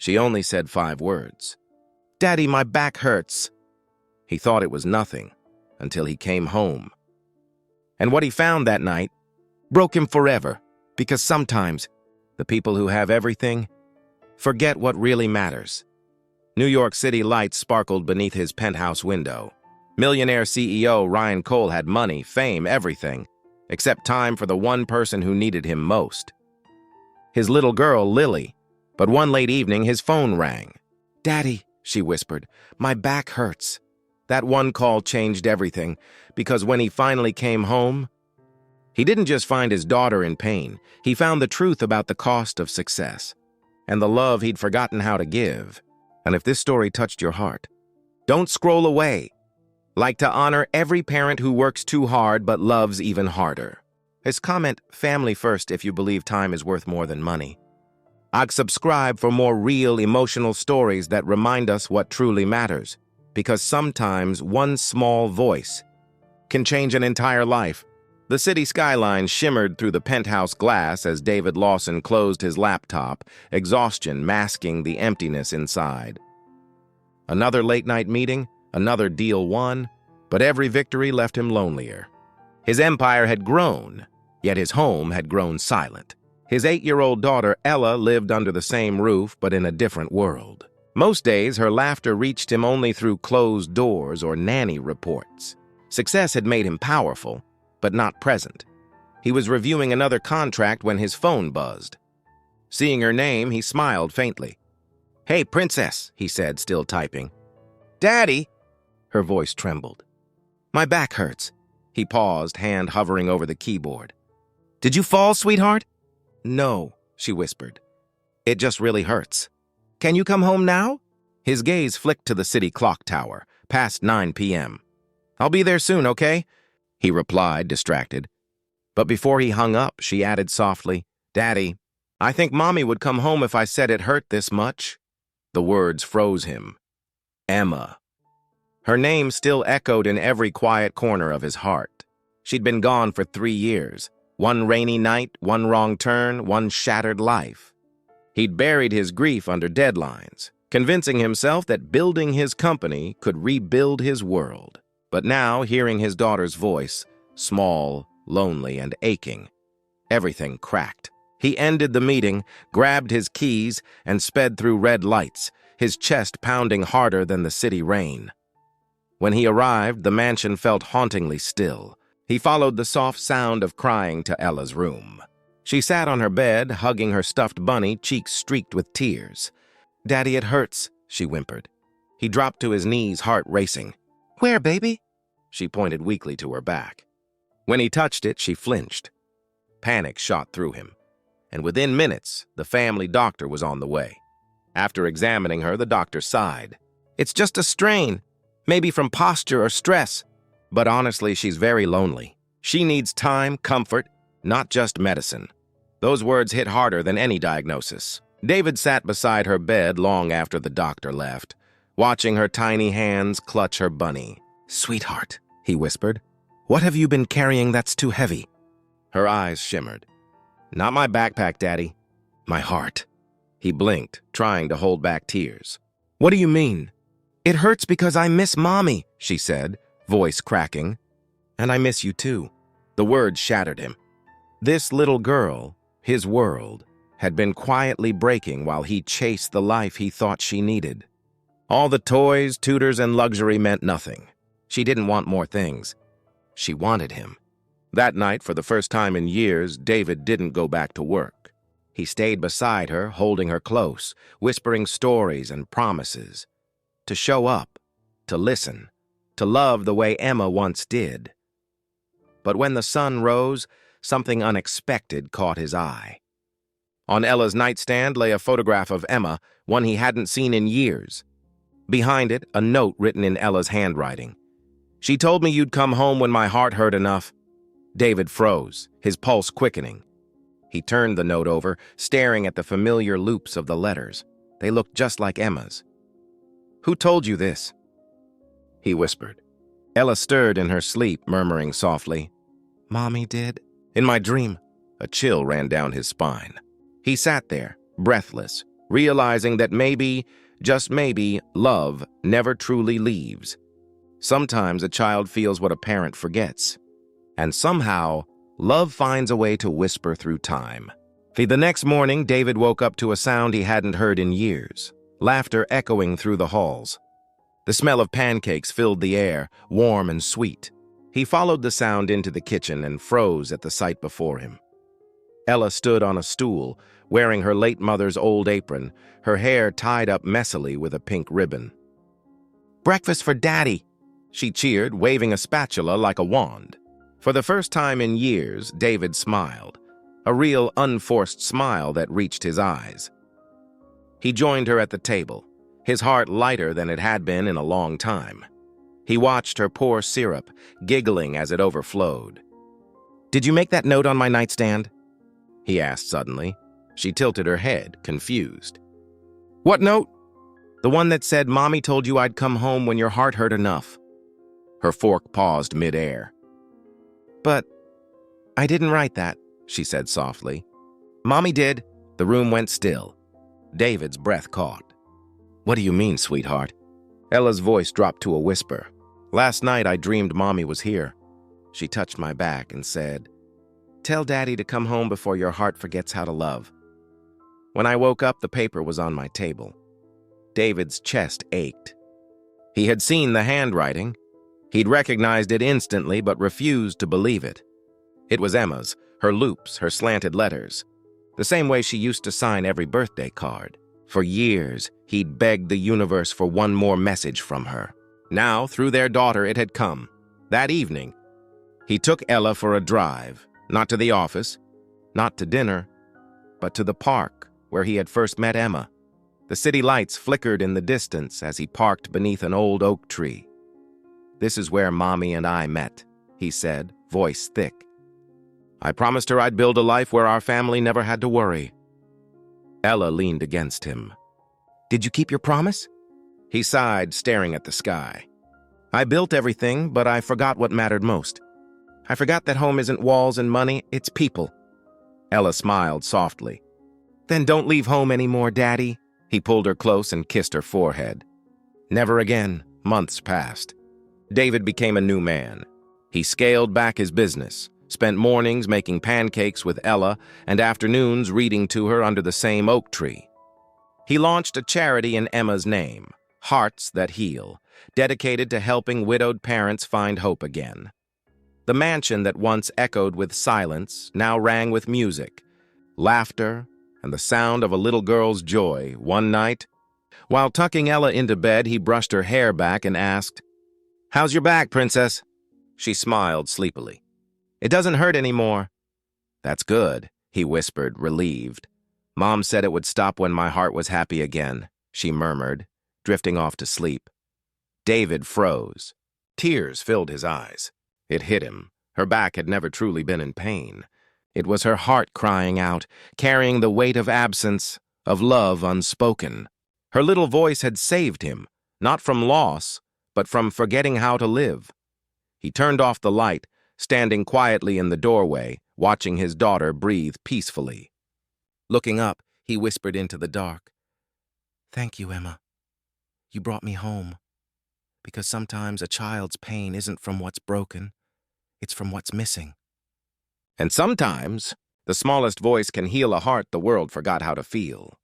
She only said 5 words. "Daddy, my back hurts." He thought it was nothing until he came home. And what he found that night broke him forever, because sometimes the people who have everything forget what really matters. New York City lights sparkled beneath his penthouse window. Millionaire CEO Ryan Cole had money, fame, everything, except time for the one person who needed him most. His little girl, Lily. But one late evening, his phone rang. "Daddy," she whispered, "my back hurts." That one call changed everything, because when he finally came home, he didn't just find his daughter in pain. He found the truth about the cost of success and the love he'd forgotten how to give. And if this story touched your heart, don't scroll away. Like to honor every parent who works too hard but loves even harder. His comment, "Family first if you believe time is worth more than money." I'd subscribe for more real, emotional stories that remind us what truly matters, because sometimes one small voice can change an entire life. The city skyline shimmered through the penthouse glass as David Lawson closed his laptop, exhaustion masking the emptiness inside. Another late-night meeting, another deal won, but every victory left him lonelier. His empire had grown, yet his home had grown silent. His 8-year-old daughter, Ella, lived under the same roof but in a different world. Most days, her laughter reached him only through closed doors or nanny reports. Success had made him powerful, but not present. He was reviewing another contract when his phone buzzed. Seeing her name, he smiled faintly. "Hey, princess," he said, still typing. "Daddy?" Her voice trembled. "My back hurts." He paused, hand hovering over the keyboard. "Did you fall, sweetheart?" "No," she whispered. "It just really hurts. Can you come home now?" His gaze flicked to the city clock tower, past 9 p.m. "I'll be there soon, okay?" He replied, distracted. But before he hung up, she added softly, "Daddy, I think Mommy would come home if I said it hurt this much." The words froze him. Emma. Her name still echoed in every quiet corner of his heart. She'd been gone for 3 years. One rainy night, one wrong turn, one shattered life. He'd buried his grief under deadlines, convincing himself that building his company could rebuild his world. But now, hearing his daughter's voice, small, lonely, and aching, everything cracked. He ended the meeting, grabbed his keys, and sped through red lights, his chest pounding harder than the city rain. When he arrived, the mansion felt hauntingly still. He followed the soft sound of crying to Ella's room. She sat on her bed, hugging her stuffed bunny, cheeks streaked with tears. "Daddy, it hurts," she whimpered. He dropped to his knees, heart racing. "Where, baby?" She pointed weakly to her back. When he touched it, she flinched. Panic shot through him, and within minutes, the family doctor was on the way. After examining her, the doctor sighed. "It's just a strain, maybe from posture or stress. But honestly, she's very lonely. She needs time, comfort, not just medicine." Those words hit harder than any diagnosis. David sat beside her bed long after the doctor left, watching her tiny hands clutch her bunny. "Sweetheart," he whispered, "what have you been carrying that's too heavy?" Her eyes shimmered. "Not my backpack, Daddy. My heart." He blinked, trying to hold back tears. "What do you mean?" "It hurts because I miss Mommy," she said, voice cracking. "And I miss you too." The words shattered him. This little girl, his world, had been quietly breaking while he chased the life he thought she needed. All the toys, tutors, and luxury meant nothing. She didn't want more things. She wanted him. That night, for the first time in years, David didn't go back to work. He stayed beside her, holding her close, whispering stories and promises. To show up, to listen, to love the way Emma once did. But when the sun rose, something unexpected caught his eye. On Ella's nightstand lay a photograph of Emma, one he hadn't seen in years. Behind it, a note written in Ella's handwriting. "She told me you'd come home when my heart hurt enough." David froze, his pulse quickening. He turned the note over, staring at the familiar loops of the letters. They looked just like Emma's. "Who told you this?" he whispered. Ella stirred in her sleep, murmuring softly, "Mommy did." "In my dream." A chill ran down his spine. He sat there, breathless, realizing that maybe, just maybe, love never truly leaves. Sometimes a child feels what a parent forgets, and somehow, love finds a way to whisper through time. The next morning, David woke up to a sound he hadn't heard in years, laughter echoing through the halls. The smell of pancakes filled the air, warm and sweet. He followed the sound into the kitchen and froze at the sight before him. Ella stood on a stool, wearing her late mother's old apron, her hair tied up messily with a pink ribbon. "Breakfast for Daddy!" she cheered, waving a spatula like a wand. For the first time in years, David smiled, a real unforced smile that reached his eyes. He joined her at the table, his heart lighter than it had been in a long time. He watched her pour syrup, giggling as it overflowed. "Did you make that note on my nightstand?" he asked suddenly. She tilted her head, confused. "What note?" "The one that said, 'Mommy told you I'd come home when your heart hurt enough.'" Her fork paused mid-air. "But I didn't write that," she said softly. "Mommy did." The room went still. David's breath caught. "What do you mean, sweetheart?" Ella's voice dropped to a whisper. "Last night I dreamed Mommy was here." She touched my back and said, "Tell Daddy to come home before your heart forgets how to love." When I woke up, the paper was on my table. David's chest ached. He had seen the handwriting. He'd recognized it instantly, but refused to believe it. It was Emma's, her loops, her slanted letters, the same way she used to sign every birthday card. For years, he'd begged the universe for one more message from her. Now, through their daughter, it had come. That evening, he took Ella for a drive, not to the office, not to dinner, but to the park where he had first met Emma. The city lights flickered in the distance as he parked beneath an old oak tree. "This is where Mommy and I met," he said, voice thick. "I promised her I'd build a life where our family never had to worry." Ella leaned against him. "Did you keep your promise?" He sighed, staring at the sky. "I built everything, but I forgot what mattered most. I forgot that home isn't walls and money, it's people." Ella smiled softly. "Then don't leave home anymore, Daddy." He pulled her close and kissed her forehead. Never again. Months passed. David became a new man. He scaled back his business, spent mornings making pancakes with Ella and afternoons reading to her under the same oak tree. He launched a charity in Emma's name, Hearts That Heal, dedicated to helping widowed parents find hope again. The mansion that once echoed with silence now rang with music, laughter, and the sound of a little girl's joy. One night, while tucking Ella into bed, he brushed her hair back and asked, "How's your back, princess?" She smiled sleepily. "It doesn't hurt anymore." "That's good," he whispered, relieved. "Mom said it would stop when my heart was happy again," she murmured, drifting off to sleep. David froze. Tears filled his eyes. It hit him. Her back had never truly been in pain. It was her heart crying out, carrying the weight of absence, of love unspoken. Her little voice had saved him, not from loss, but from forgetting how to live. He turned off the light, standing quietly in the doorway, watching his daughter breathe peacefully. Looking up, he whispered into the dark, "Thank you, Emma. You brought me home. Because sometimes a child's pain isn't from what's broken, it's from what's missing." And sometimes, the smallest voice can heal a heart the world forgot how to feel.